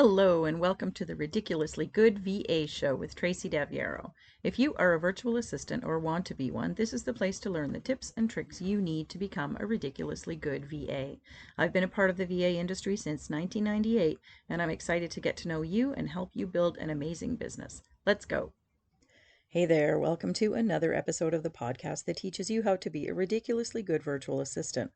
Hello and welcome to the Ridiculously Good VA Show with Tracy Daviero. If you are a virtual assistant or want to be one, this is the place to learn the tips and tricks you need to become a ridiculously good VA. I've been a part of the VA industry since 1998, and I'm excited to get to know you and help you build an amazing business. Let's go. Hey there, welcome to another episode of the podcast that teaches you how to be a ridiculously good virtual assistant.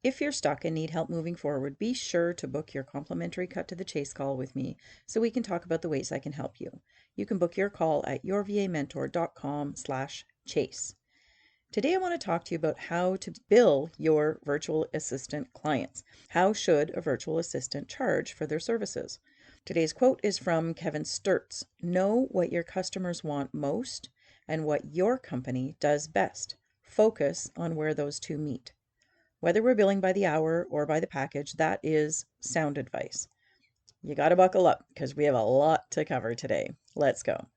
If you're stuck and need help moving forward, be sure to book your complimentary cut to the chase call with me so we can talk about the ways I can help you. You can book your call at yourvamentor.com/chase. Today I want to talk to you about how to bill your virtual assistant clients. How should a virtual assistant charge for their services? Today's quote is from Kevin Sturtz. Know what your customers want most and what your company does best. Focus on where those two meet. Whether we're billing by the hour or by the package, that is sound advice. You got to buckle up because we have a lot to cover today. Let's go.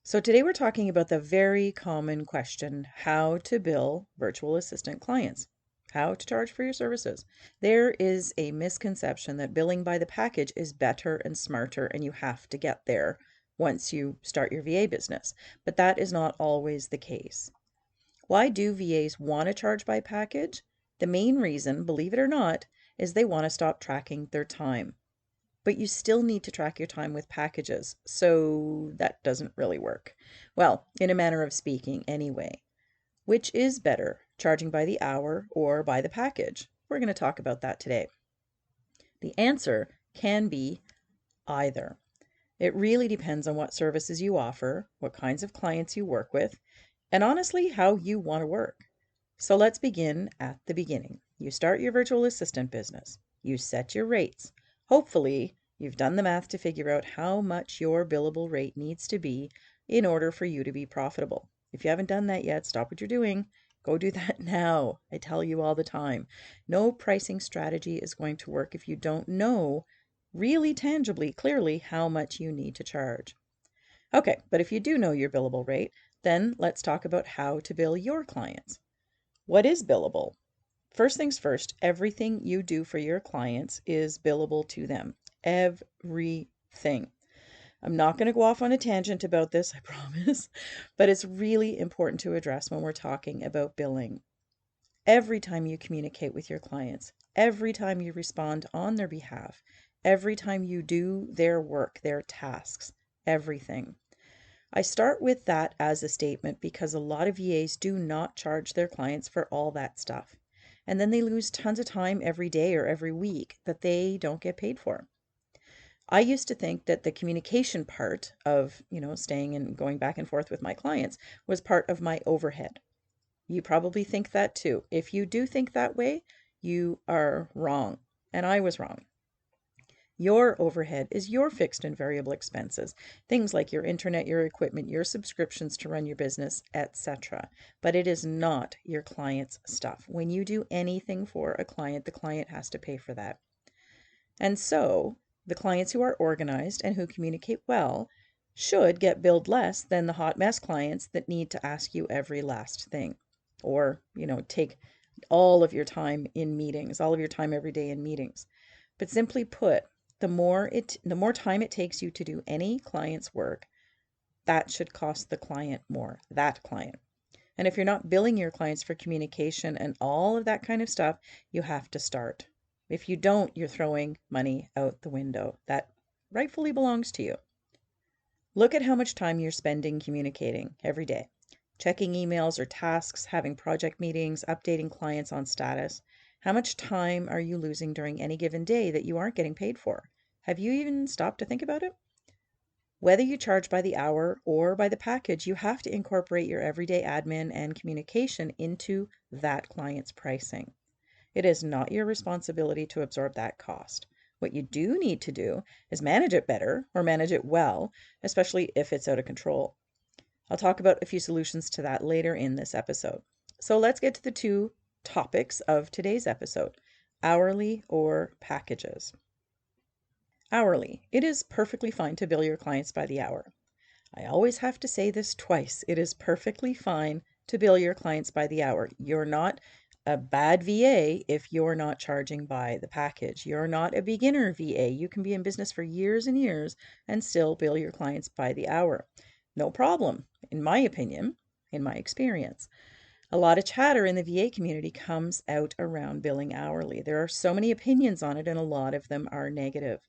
So today we're talking about the very common question, how to bill virtual assistant clients, how to charge for your services. There is a misconception that billing by the package is better and smarter, and you have to get there once you start your VA business. But that is not always the case. Why do VAs want to charge by package? The main reason, believe it or not, is they want to stop tracking their time. But you still need to track your time with packages, so that doesn't really work. Well, in a manner of speaking, anyway. Which is better, charging by the hour or by the package? We're going to talk about that today. The answer can be either. It really depends on what services you offer, what kinds of clients you work with, and honestly, how you want to work. So let's begin at the beginning. You start your virtual assistant business. You set your rates. Hopefully, you've done the math to figure out how much your billable rate needs to be in order for you to be profitable. If you haven't done that yet, stop what you're doing. Go do that now. I tell you all the time. No pricing strategy is going to work if you don't know really tangibly, clearly, how much you need to charge. Okay, but if you do know your billable rate, then let's talk about how to bill your clients. What is billable? First things first, everything you do for your clients is billable to them. Everything. I'm not going to go off on a tangent about this, I promise, but it's really important to address when we're talking about billing. Every time you communicate with your clients, every time you respond on their behalf, every time you do their work, their tasks, everything. I start with that as a statement because a lot of VAs do not charge their clients for all that stuff. And then they lose tons of time every day or every week that they don't get paid for. I used to think that the communication part of, staying and going back and forth with my clients was part of my overhead. You probably think that too. If you do think that way, you are wrong. And I was wrong. Your overhead is your fixed and variable expenses, things like your internet, your equipment, your subscriptions to run your business, etc. But it is not your client's stuff. When you do anything for a client, the client has to pay for that. And so the clients who are organized and who communicate well should get billed less than the hot mess clients that need to ask you every last thing, or, take all of your time in meetings, all of your time every day in meetings. But simply put, the more time it takes you to do any client's work, that should cost the client more, that client. And if you're not billing your clients for communication and all of that kind of stuff, you have to start. If you don't, you're throwing money out the window that rightfully belongs to you. Look at how much time you're spending communicating every day, checking emails or tasks, having project meetings, updating clients on status. How much time are you losing during any given day that you aren't getting paid for? Have you even stopped to think about it? Whether you charge by the hour or by the package, you have to incorporate your everyday admin and communication into that client's pricing. It is not your responsibility to absorb that cost. What you do need to do is manage it better or manage it well, especially if it's out of control. I'll talk about a few solutions to that later in this episode. So let's get to the two topics of today's episode, hourly or packages. Hourly. It is perfectly fine to bill your clients by the hour. I always have to say this twice. It is perfectly fine to bill your clients by the hour. You're not a bad VA if you're not charging by the package. You're not a beginner VA. You can be in business for years and years and still bill your clients by the hour. No problem, in my opinion, in my experience. A lot of chatter in the VA community comes out around billing hourly. There are so many opinions on it, and a lot of them are negative.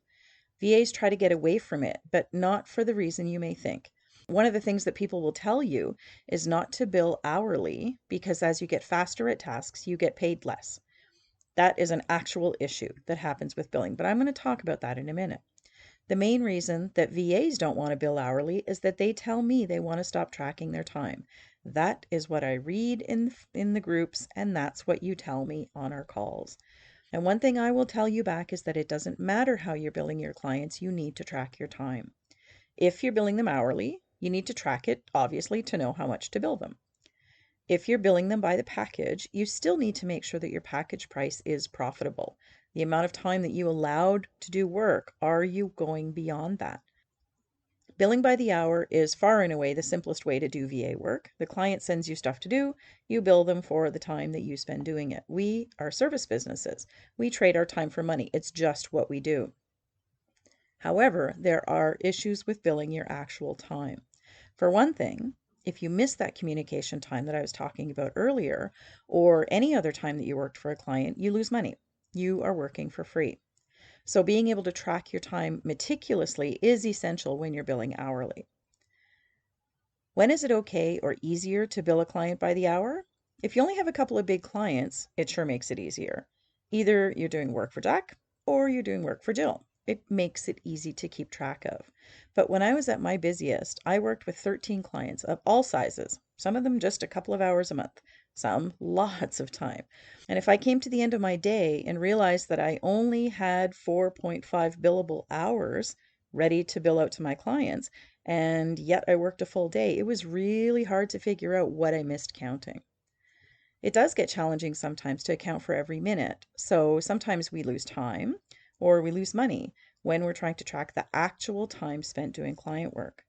VAs try to get away from it, but not for the reason you may think. One of the things that people will tell you is not to bill hourly because as you get faster at tasks, you get paid less. That is an actual issue that happens with billing, but I'm going to talk about that in a minute. The main reason that VAs don't want to bill hourly is that they tell me they want to stop tracking their time. That is what I read in the groups, and that's what you tell me on our calls. And one thing I will tell you back is that it doesn't matter how you're billing your clients, you need to track your time. If you're billing them hourly, you need to track it, obviously, to know how much to bill them. If you're billing them by the package, you still need to make sure that your package price is profitable. The amount of time that you allowed to do work, are you going beyond that? Billing by the hour is far and away the simplest way to do VA work. The client sends you stuff to do, you bill them for the time that you spend doing it. We are service businesses. We trade our time for money. It's just what we do. However, there are issues with billing your actual time. For one thing, if you miss that communication time that I was talking about earlier, or any other time that you worked for a client, you lose money. You are working for free. So being able to track your time meticulously is essential when you're billing hourly. When is it okay or easier to bill a client by the hour? If you only have a couple of big clients, it sure makes it easier. Either you're doing work for Jack or you're doing work for Jill. It makes it easy to keep track of. But when I was at my busiest, I worked with 13 clients of all sizes, some of them just a couple of hours a month, some lots of time. And if I came to the end of my day and realized that I only had 4.5 billable hours ready to bill out to my clients, and yet I worked a full day, it was really hard to figure out what I missed counting. It does get challenging sometimes to account for every minute. So sometimes we lose time or we lose money when we're trying to track the actual time spent doing client work.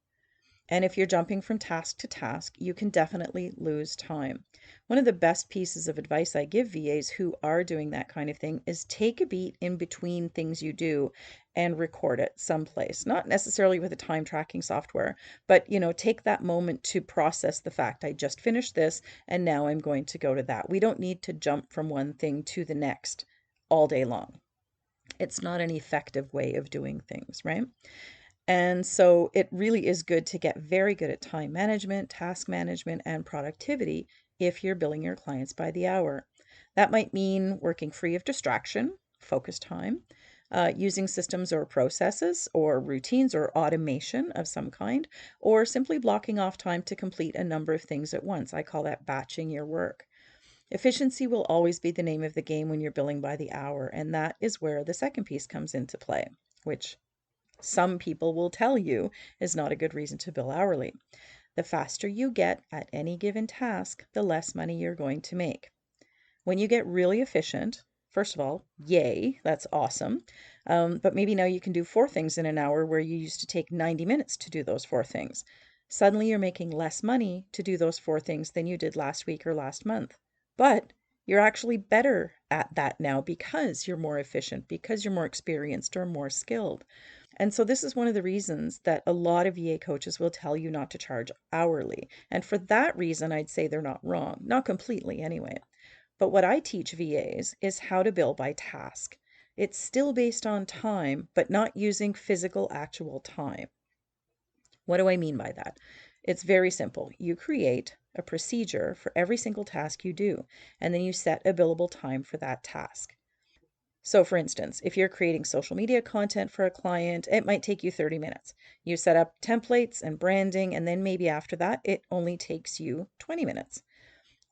And if you're jumping from task to task, you can definitely lose time. One of the best pieces of advice I give VAs who are doing that kind of thing is take a beat in between things you do and record it someplace. Not necessarily with a time tracking software, but take that moment to process the fact I just finished this and now I'm going to go to that. We don't need to jump from one thing to the next all day long. It's not an effective way of doing things, right? And so it really is good to get very good at time management, task management, and productivity if you're billing your clients by the hour. That might mean working free of distraction, focus time, using systems or processes or routines or automation of some kind, or simply blocking off time to complete a number of things at once. I call that batching your work. Efficiency will always be the name of the game when you're billing by the hour, and that is where the second piece comes into play, which some people will tell you is not a good reason to bill hourly. The faster you get at any given task, the less money you're going to make. When you get really efficient, first of all, yay, that's awesome. But maybe now you can do 4 things in an hour where you used to take 90 minutes to do those 4 things. Suddenly you're making less money to do those 4 things than you did last week or last month. But you're actually better at that now because you're more efficient, because you're more experienced or more skilled. And so this is one of the reasons that a lot of VA coaches will tell you not to charge hourly. And for that reason, I'd say they're not wrong, not completely anyway. But what I teach VAs is how to bill by task. It's still based on time, but not using physical actual time. What do I mean by that? It's very simple. You create a procedure for every single task you do, and then you set a billable time for that task. So for instance, if you're creating social media content for a client, it might take you 30 minutes. You set up templates and branding, and then maybe after that, it only takes you 20 minutes.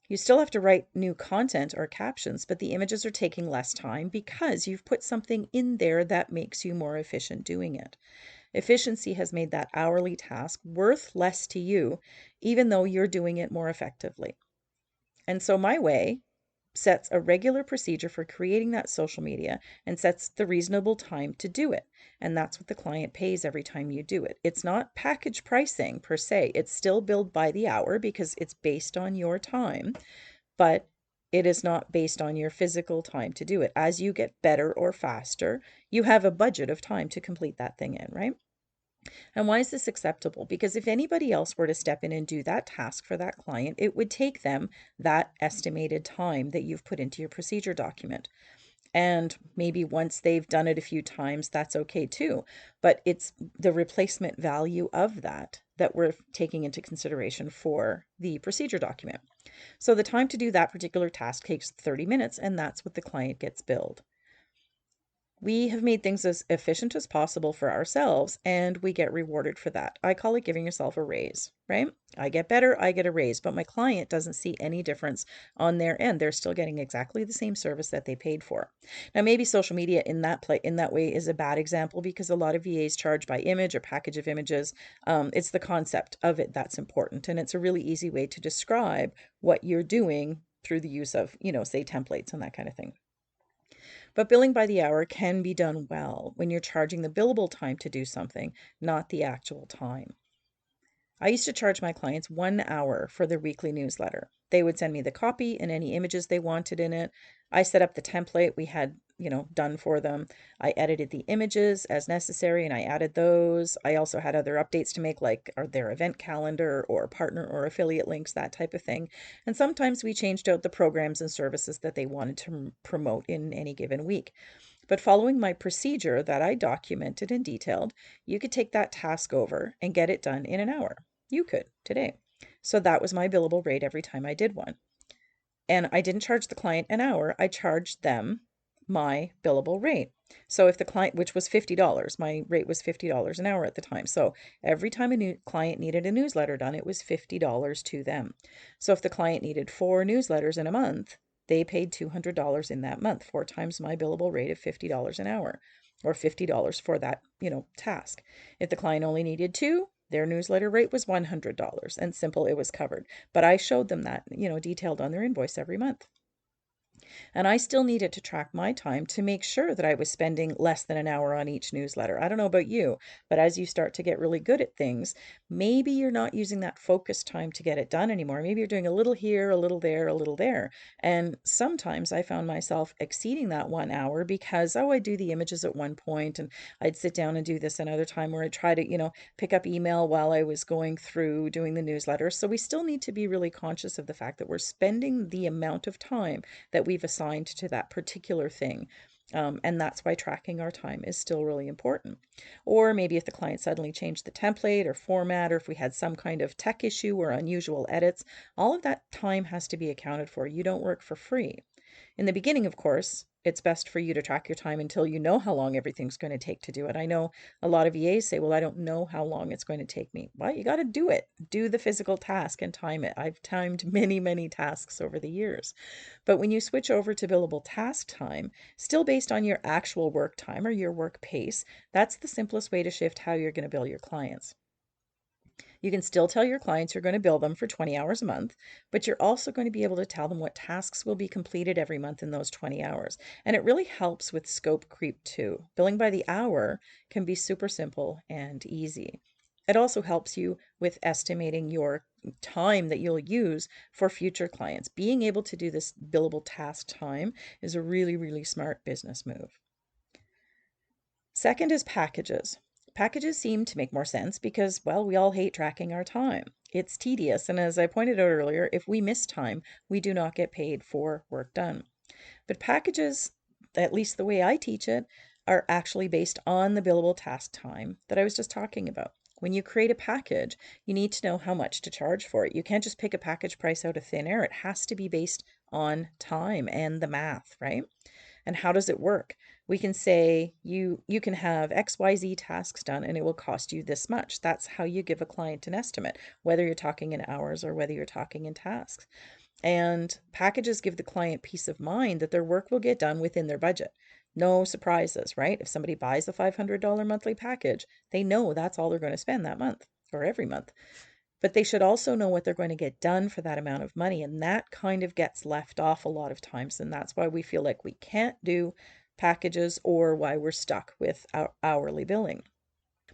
You still have to write new content or captions, but the images are taking less time because you've put something in there that makes you more efficient doing it. Efficiency has made that hourly task worth less to you, even though you're doing it more effectively. And so my way sets a regular procedure for creating that social media and sets the reasonable time to do it. And that's what the client pays every time you do it. It's not package pricing per se. It's still billed by the hour because it's based on your time, but It is not based on your physical time to do it. As you get better or faster, you have a budget of time to complete that thing in, right? And why is this acceptable? Because if anybody else were to step in and do that task for that client, it would take them that estimated time that you've put into your procedure document. And maybe once they've done it a few times, that's okay too. But it's the replacement value of that that we're taking into consideration for the procedure document. So the time to do that particular task takes 30 minutes, and that's what the client gets billed. We have made things as efficient as possible for ourselves, and we get rewarded for that. I call it giving yourself a raise, right? I get better, I get a raise, but my client doesn't see any difference on their end. They're still getting exactly the same service that they paid for. Now, maybe social media in that way is a bad example because a lot of VAs charge by image or package of images. It's the concept of it that's important, and it's a really easy way to describe what you're doing through the use of, say templates and that kind of thing. But billing by the hour can be done well when you're charging the billable time to do something, not the actual time. I used to charge my clients 1 hour for their weekly newsletter. They would send me the copy and any images they wanted in it. I set up the template we had, done for them. I edited the images as necessary and I added those. I also had other updates to make, like their event calendar or partner or affiliate links, that type of thing. And sometimes we changed out the programs and services that they wanted to promote in any given week. But following my procedure that I documented and detailed, you could take that task over and get it done in an hour. You could today. So that was my billable rate every time I did one. And I didn't charge the client an hour, I charged them my billable rate. So if the client, which was $50, my rate was $50 an hour at the time. So every time a new client needed a newsletter done, it was $50 to them. So if the client needed 4 newsletters in a month, they paid $200 in that month, 4 times my billable rate of $50 an hour, or $50 for that, task. If the client only needed 2, their newsletter rate was $100, and simple, it was covered. But I showed them that, detailed on their invoice every month. And I still needed to track my time to make sure that I was spending less than an hour on each newsletter. I don't know about you, but as you start to get really good at things, maybe you're not using that focus time to get it done anymore. Maybe you're doing a little here, a little there, a little there. And sometimes I found myself exceeding that 1 hour because, I do the images at one point and I'd sit down and do this another time where I'd try to, pick up email while I was going through doing the newsletter. So we still need to be really conscious of the fact that we're spending the amount of time that we've assigned to that particular thing. And that's why tracking our time is still really important. Or maybe if the client suddenly changed the template or format, or if we had some kind of tech issue or unusual edits, all of that time has to be accounted for. You don't work for free. In the beginning, of course, it's best for you to track your time until you know how long everything's going to take to do it. I know a lot of EAs say, well, I don't know how long it's going to take me. Well, you got to do it. Do the physical task and time it. I've timed many, many tasks over the years. But when you switch over to billable task time, still based on your actual work time or your work pace, that's the simplest way to shift how you're going to bill your clients. You can still tell your clients you're going to bill them for 20 hours a month, but you're also going to be able to tell them what tasks will be completed every month in those 20 hours. And it really helps with scope creep too. Billing by the hour can be super simple and easy. It also helps you with estimating your time that you'll use for future clients. Being able to do this billable task time is a really, really smart business move. Second is packages. Packages seem to make more sense because, well, we all hate tracking our time. It's tedious, and as I pointed out earlier, if we miss time, we do not get paid for work done. But packages, at least the way I teach it, are actually based on the billable task time that I was just talking about. When you create a package, you need to know how much to charge for it. You can't just pick a package price out of thin air. It has to be based on time and the math, right? And how does it work? We can say you can have XYZ tasks done and it will cost you this much. That's how you give a client an estimate, whether you're talking in hours or whether you're talking in tasks. And packages give the client peace of mind that their work will get done within their budget. No surprises, right? If somebody buys a $500 monthly package, they know that's all they're going to spend that month or every month. But they should also know what they're going to get done for that amount of money. And that kind of gets left off a lot of times. And that's why we feel like we can't do packages or why we're stuck with our hourly billing.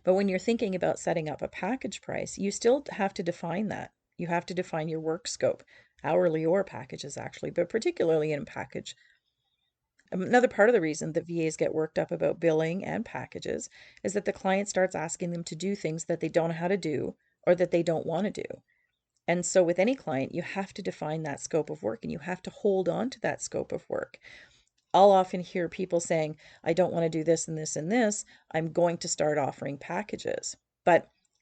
But when you're thinking about setting up a package price, you still have to define that. You have to define your work scope, hourly or packages actually, but particularly in package. Another part of the reason that VAs get worked up about billing and packages is that the client starts asking them to do things that they don't know how to do or that they don't want to do. And so with any client, you have to define that scope of work and you have to hold on to that scope of work. I'll often hear people saying, I don't want to do this and this and this. I'm going to start offering packages.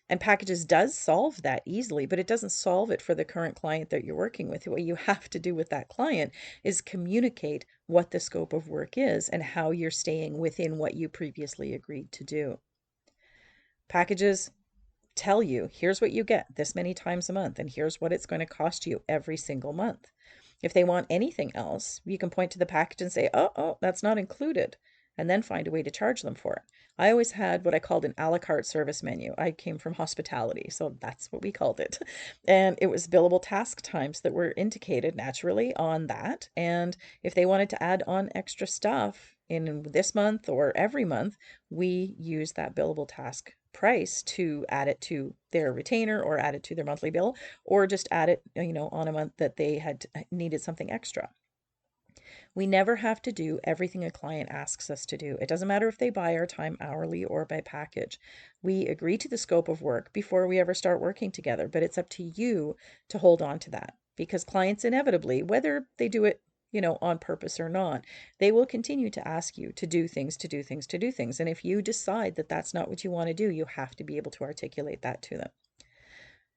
And packages does solve that easily, but it doesn't solve it for the current client that you're working with. What you have to do with that client is communicate what the scope of work is and how you're staying within what you previously agreed to do. Packages tell you, here's what you get this many times a month, and here's what it's going to cost you every single month. If they want anything else, you can point to the package and say, oh, that's not included, and then find a way to charge them for it. I always had what I called an a la carte service menu. I came from hospitality, so that's what we called it. And it was billable task times that were indicated naturally on that. And if they wanted to add on extra stuff in this month or every month, we use that billable task price to add it to their retainer or add it to their monthly bill or just add it, on a month that they had needed something extra. We never have to do everything a client asks us to do. It doesn't matter if they buy our time hourly or by package. We agree to the scope of work before we ever start working together, but it's up to you to hold on to that because clients inevitably, whether they do it on purpose or not, they will continue to ask you to do things, to do things, to do things. And if you decide that that's not what you want to do, you have to be able to articulate that to them.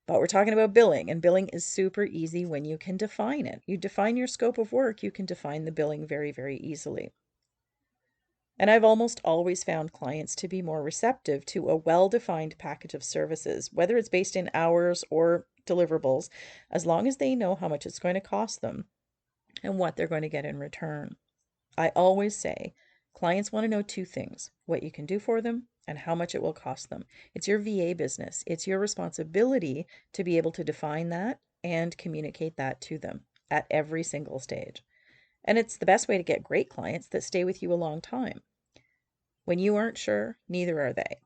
But we're talking about billing, and billing is super easy when you can define it. You define your scope of work, you can define the billing very, very easily. And I've almost always found clients to be more receptive to a well-defined package of services, whether it's based in hours or deliverables, as long as they know how much it's going to cost them and what they're going to get in return. I always say clients want to know two things: what you can do for them and how much it will cost them. It's your VA business. It's your responsibility to be able to define that and communicate that to them at every single stage. And it's the best way to get great clients that stay with you a long time. When you aren't sure, neither are they.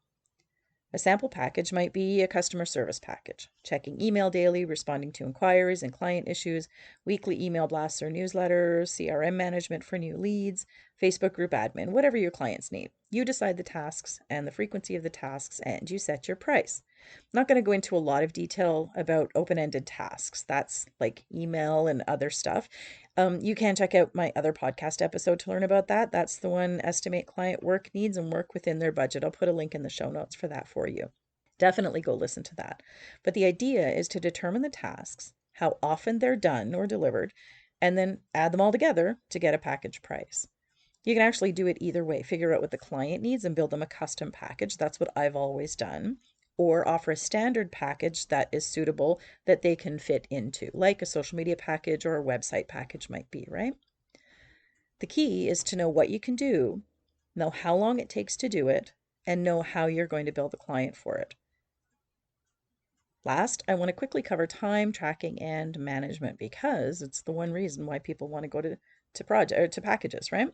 A sample package might be a customer service package, checking email daily, responding to inquiries and client issues, weekly email blasts or newsletters, CRM management for new leads, Facebook group admin, whatever your clients need. You decide the tasks and the frequency of the tasks, and you set your price. I'm not going to go into a lot of detail about open-ended tasks. That's like email and other stuff. You can check out my other podcast episode to learn about that. That's the one, Estimate Client Work Needs and Work Within Their Budget. I'll put a link in the show notes for that for you. Definitely go listen to that. But the idea is to determine the tasks, how often they're done or delivered, and then add them all together to get a package price. You can actually do it either way. Figure out what the client needs and build them a custom package. That's what I've always done. Or offer a standard package that is suitable that they can fit into, like a social media package or a website package might be, right? The key is to know what you can do, know how long it takes to do it, and know how you're going to bill the client for it. Last, I want to quickly cover time tracking and management because it's the one reason why people want to go to packages, right?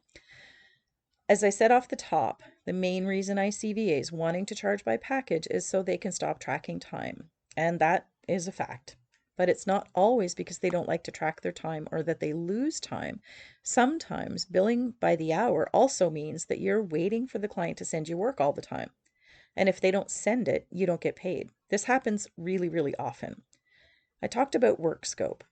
As I said off the top, the main reason I see VAs wanting to charge by package is so they can stop tracking time. And that is a fact. But it's not always because they don't like to track their time or that they lose time. Sometimes billing by the hour also means that you're waiting for the client to send you work all the time. And if they don't send it, you don't get paid. This happens really, really often. I talked about work scope.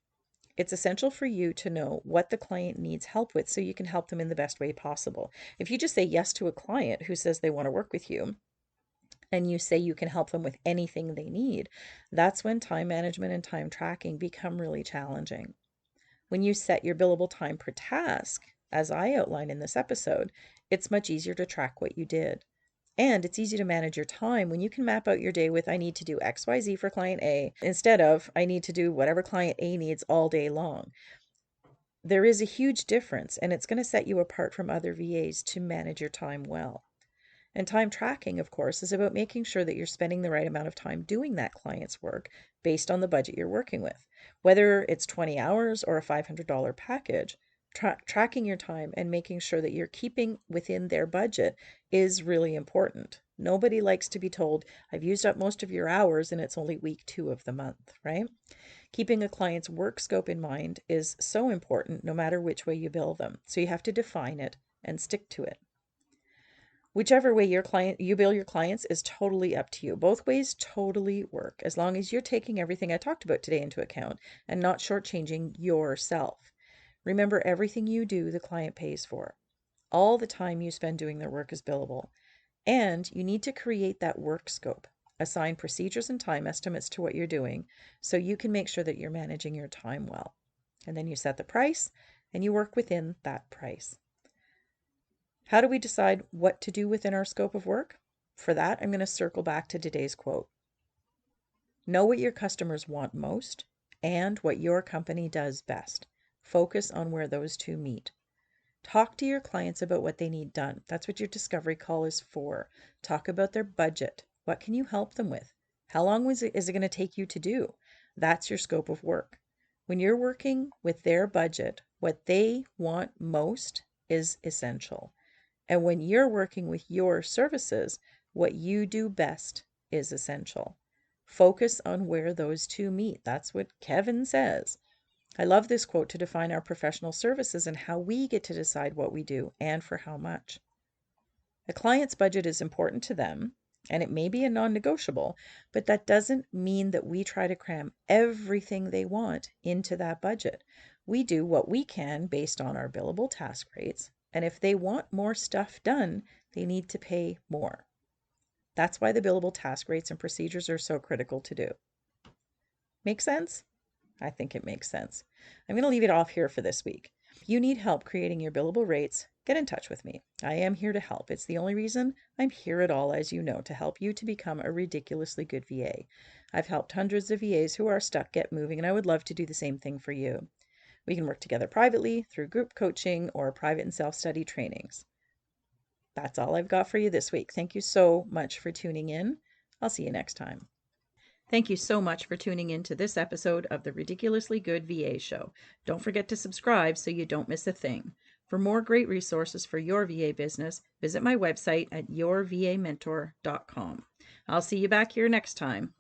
It's essential for you to know what the client needs help with so you can help them in the best way possible. If you just say yes to a client who says they want to work with you and you say you can help them with anything they need, that's when time management and time tracking become really challenging. When you set your billable time per task, as I outlined in this episode, it's much easier to track what you did. And it's easy to manage your time when you can map out your day with I need to do XYZ for client A instead of I need to do whatever client A needs all day long. There is a huge difference, and it's going to set you apart from other VAs to manage your time well. And time tracking, of course, is about making sure that you're spending the right amount of time doing that client's work based on the budget you're working with. Whether it's 20 hours or a $500 package, tracking your time and making sure that you're keeping within their budget is really important. Nobody likes to be told, I've used up most of your hours and it's only week 2 of the month, right? Keeping a client's work scope in mind is so important no matter which way you bill them. So you have to define it and stick to it. Whichever way you bill your clients is totally up to you. Both ways totally work as long as you're taking everything I talked about today into account and not shortchanging yourself. Remember, everything you do, the client pays for. All the time you spend doing their work is billable. And you need to create that work scope. Assign procedures and time estimates to what you're doing so you can make sure that you're managing your time well. And then you set the price and you work within that price. How do we decide what to do within our scope of work? For that, I'm going to circle back to today's quote. Know what your customers want most and what your company does best. Focus on where those two meet. Talk to your clients about what they need done. That's what your discovery call is for. Talk about their budget. What can you help them with? How long is it going to take you to do? That's your scope of work. When you're working with their budget, what they want most is essential. And when you're working with your services, what you do best is essential. Focus on where those two meet. That's what Kevin says. I love this quote to define our professional services and how we get to decide what we do and for how much. A client's budget is important to them, and it may be a non-negotiable, but that doesn't mean that we try to cram everything they want into that budget. We do what we can based on our billable task rates, and if they want more stuff done, they need to pay more. That's why the billable task rates and procedures are so critical to do. Make sense? I think it makes sense. I'm going to leave it off here for this week. If you need help creating your billable rates, get in touch with me. I am here to help. It's the only reason I'm here at all, as you know, to help you to become a ridiculously good VA. I've helped hundreds of VAs who are stuck get moving, and I would love to do the same thing for you. We can work together privately, through group coaching, or private and self-study trainings. That's all I've got for you this week. Thank you so much for tuning in. I'll see you next time. Thank you so much for tuning in to this episode of the Ridiculously Good VA Show. Don't forget to subscribe so you don't miss a thing. For more great resources for your VA business, visit my website at yourvamentor.com. I'll see you back here next time.